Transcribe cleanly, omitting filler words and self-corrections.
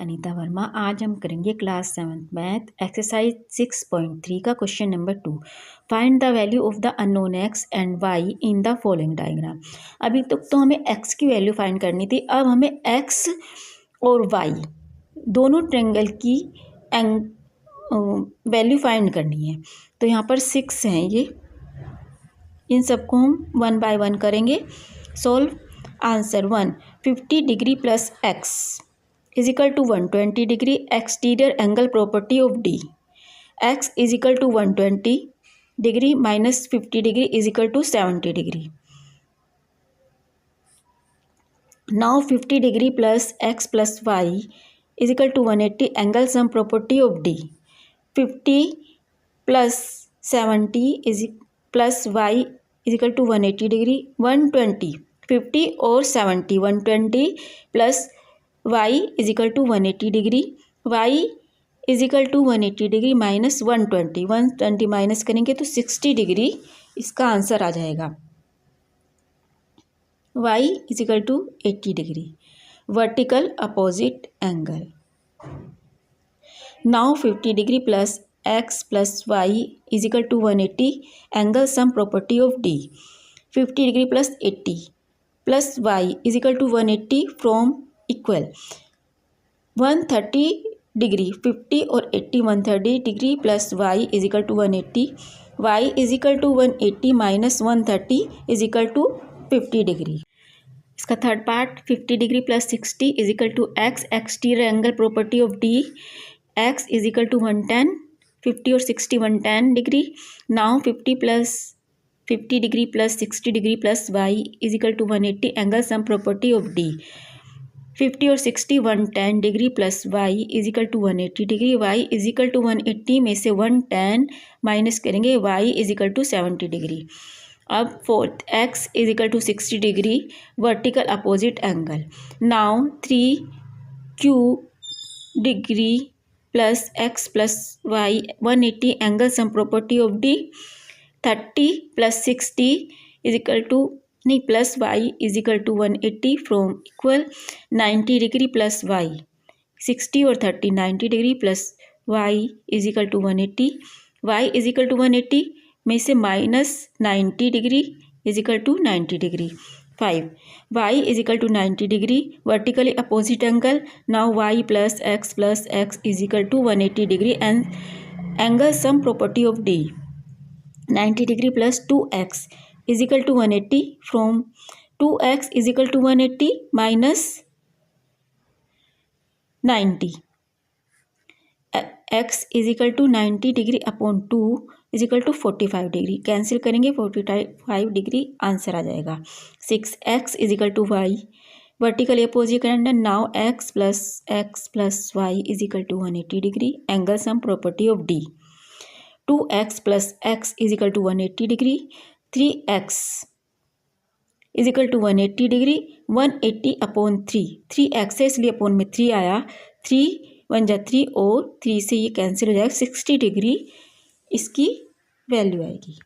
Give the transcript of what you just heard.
अनीता वर्मा। आज हम करेंगे क्लास 7th मैथ एक्सरसाइज 6.3 का question number 2। Find the value of the unknown x and y in the following diagram. अभी तक तो हमें एक्स की वैल्यू फाइंड करनी थी, अब हमें एक्स और वाई दोनों ट्रायंगल की वैल्यू फाइंड करनी है। तो यहाँ पर 6 हैं, ये इन सबको हम 1 बाय 1 करेंगे। Solve. Answer 1 50 degree plus x is equal to 120 degree exterior angle property of D. X is equal to 120 degree minus 50 degree is equal to 70 degree. Now 50 degree plus x plus y is equal to 180 angle sum property of D. 50 plus 70 is plus y is equal to 180 degree. 120 50 और 70 120 plus y is equal to 180 degree. Y is equal to 180 degree minus 120 minus करेंगे तो 60 degree इसका answer आ जाएगा। Y is equal to 80 degree. Vertical opposite angle. Now 50 degree plus x plus y is equal to 180 angle sum property of D. 50 degree plus 80 plus y is equal to 180 from equal 130 degree. 50 और 80 130 degree plus y is equal to 180। Y is equal to 180 minus 130 is equal to 50 degree. इसका third part 50 degree plus 60 is equal to x exterior angle property of D. X is equal to 110। 50 और 60 110 degree. Now 50 degree plus 60 degree plus y is equal to 180 angle sum property of D. 50 और 60 110 degree plus y is equal to 180 degree. Y is equal to 180 में से 110 minus करेंगे, y is equal to 70 degree. अब fourth x is equal to 60 degree vertical opposite angle. Now 3q degree plus x plus y 180 angle sum property of D. 30 plus 60 is equal to plus y is equal to 180 from equal 90 degree plus y. 60 और 30 90 degree plus y is equal to 180। Y is equal to 180 में से minus 90 degree is equal to 90 degree. 5 y is equal to 90 degree vertically opposite angle. Now y plus x is equal to 180 degree and angle sum property of D. 90 degree plus 2x is equal to 180 from 2x is equal to 180 minus 90। x is equal to 90 degree upon 2 is equal to 45 degree. Cancel करेंगे 45 degree answer आ जाएगा। 6x is equal to y vertically opposite angle. Now x plus y is equal to 180 degree angle sum property of D. 2x plus x is equal to 180 degree. 3x is equal to 180 degree. 180 upon 3x है इसलिए upon में 3 आया। 3 1 जा 3 और 3 से ये cancel हो जाएगा। 60 डिग्री इसकी वैल्यू आएगी।